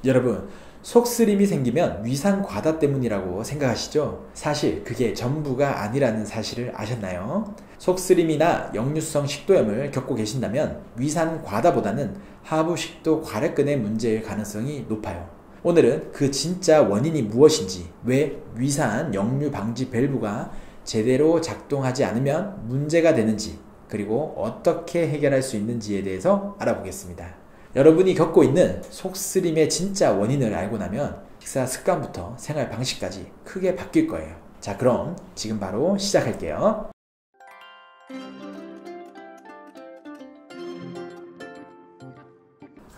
여러분, 속쓰림이 생기면 위산 과다 때문이라고 생각하시죠? 사실 그게 전부가 아니라는 사실을 아셨나요? 속쓰림이나 역류성 식도염을 겪고 계신다면 위산 과다보다는 하부 식도 과략근의 문제일 가능성이 높아요. 오늘은 그 진짜 원인이 무엇인지, 왜 위산 역류 방지 밸브가 제대로 작동하지 않으면 문제가 되는지, 그리고 어떻게 해결할 수 있는지에 대해서 알아보겠습니다. 여러분이 겪고 있는 속쓰림의 진짜 원인을 알고 나면 식사 습관부터 생활 방식까지 크게 바뀔 거예요. 자, 그럼 지금 바로 시작할게요.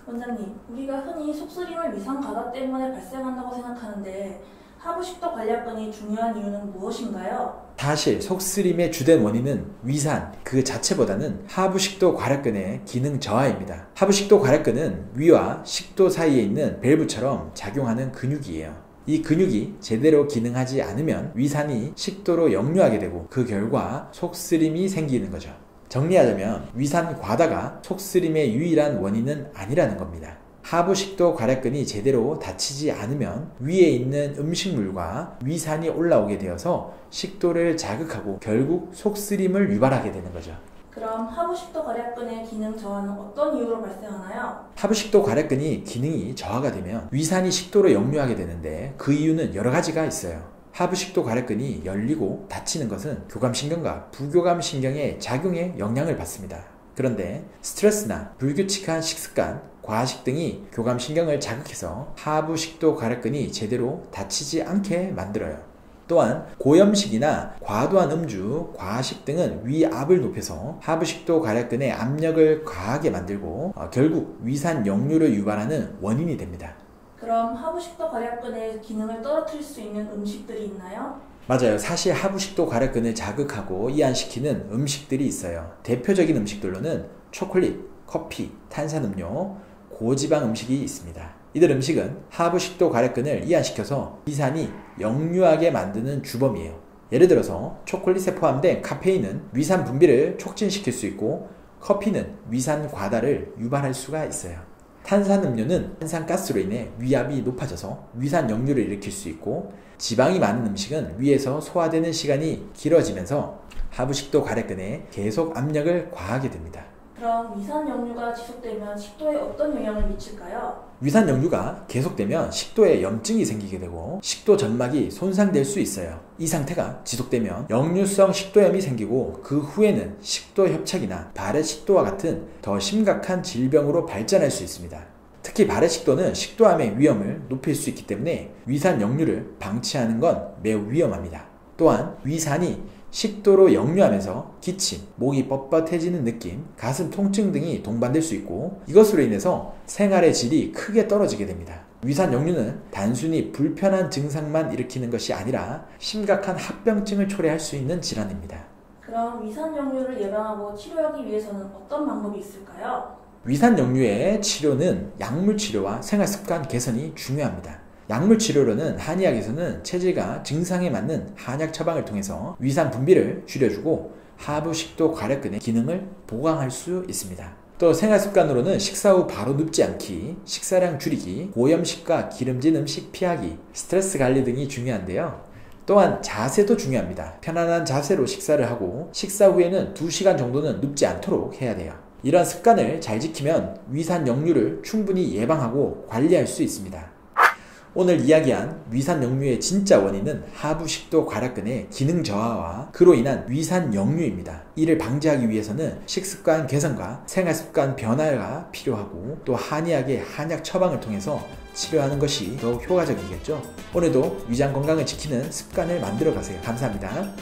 원장님, 우리가 흔히 속쓰림을 위산 과다 때문에 발생한다고 생각하는데 하부식도 관략근이 중요한 이유는 무엇인가요? 사실 속쓰림의 주된 원인은 위산 그 자체보다는 하부식도 과략근의 기능 저하입니다. 하부식도 과략근은 위와 식도 사이에 있는 밸브처럼 작용하는 근육이에요. 이 근육이 제대로 기능하지 않으면 위산이 식도로 역류하게 되고 그 결과 속쓰림이 생기는 거죠. 정리하자면 위산 과다가 속쓰림의 유일한 원인은 아니라는 겁니다. 하부식도 과략근이 제대로 닫히지 않으면 위에 있는 음식물과 위산이 올라오게 되어서 식도를 자극하고 결국 속쓰림을 유발하게 되는 거죠. 그럼 하부식도 관략근의 기능 저하는 어떤 이유로 발생하나요? 하부식도 과략근이 기능이 저하가 되면 위산이 식도로 역류하게 되는데 그 이유는 여러 가지가 있어요. 하부식도 과략근이 열리고 닫히는 것은 교감신경과 부교감신경의 작용에 영향을 받습니다. 그런데 스트레스나 불규칙한 식습관, 과식 등이 교감신경을 자극해서 하부식도 과략근이 제대로 닫히지 않게 만들어요. 또한 고염식이나 과도한 음주, 과식 등은 위압을 높여서 하부식도 과략근의 압력을 과하게 만들고 결국 위산 역류를 유발하는 원인이 됩니다. 그럼 하부식도 관략근의 기능을 떨어뜨릴 수 있는 음식들이 있나요? 맞아요. 사실 하부식도 과략근을 자극하고 이완시키는 음식들이 있어요. 대표적인 음식들로는 초콜릿, 커피, 탄산음료, 고지방 음식이 있습니다. 이들 음식은 하부식도 과략근을 이완시켜서 위산이 역류하게 만드는 주범이에요. 예를 들어서 초콜릿에 포함된 카페인은 위산 분비를 촉진시킬 수 있고 커피는 위산 과다를 유발할 수가 있어요. 탄산음료는 탄산가스로 인해 위압이 높아져서 위산 역류를 일으킬 수 있고 지방이 많은 음식은 위에서 소화되는 시간이 길어지면서 하부식도 과략근에 계속 압력을 과하게 됩니다. 그럼 위산 역류가 지속되면 식도에 어떤 영향을 미칠까요? 위산 역류가 계속되면 식도에 염증이 생기게 되고 식도 점막이 손상될 수 있어요. 이 상태가 지속되면 역류성 식도염이 생기고 그 후에는 식도 협착이나 발해식도와 같은 더 심각한 질병으로 발전할 수 있습니다. 특히 발해식도는 식도암의 위험을 높일 수 있기 때문에 위산 역류를 방치하는 건 매우 위험합니다. 또한 위산이 식도로 역류하면서 기침, 목이 뻣뻣해지는 느낌, 가슴 통증 등이 동반될 수 있고 이것으로 인해서 생활의 질이 크게 떨어지게 됩니다. 위산 역류는 단순히 불편한 증상만 일으키는 것이 아니라 심각한 합병증을 초래할 수 있는 질환입니다. 그럼 위산 역류를 예방하고 치료하기 위해서는 어떤 방법이 있을까요? 위산 역류의 치료는 약물 치료와 생활 습관 개선이 중요합니다. 약물 치료로는 한의학에서는 체질과 증상에 맞는 한약 처방을 통해서 위산 분비를 줄여주고 하부식도 과략근의 기능을 보강할 수 있습니다. 또 생활 습관으로는 식사 후 바로 눕지 않기, 식사량 줄이기, 고염식과 기름진 음식 피하기, 스트레스 관리 등이 중요한데요. 또한 자세도 중요합니다. 편안한 자세로 식사를 하고 식사 후에는 2시간 정도는 눕지 않도록 해야 돼요. 이런 습관을 잘 지키면 위산 역류를 충분히 예방하고 관리할 수 있습니다. 오늘 이야기한 위산 역류의 진짜 원인은 하부식도 과략근의 기능 저하와 그로 인한 위산 역류입니다. 이를 방지하기 위해서는 식습관 개선과 생활습관 변화가 필요하고 또 한의학의 한약 처방을 통해서 치료하는 것이 더욱 효과적이겠죠. 오늘도 위장 건강을 지키는 습관을 만들어 가세요. 감사합니다.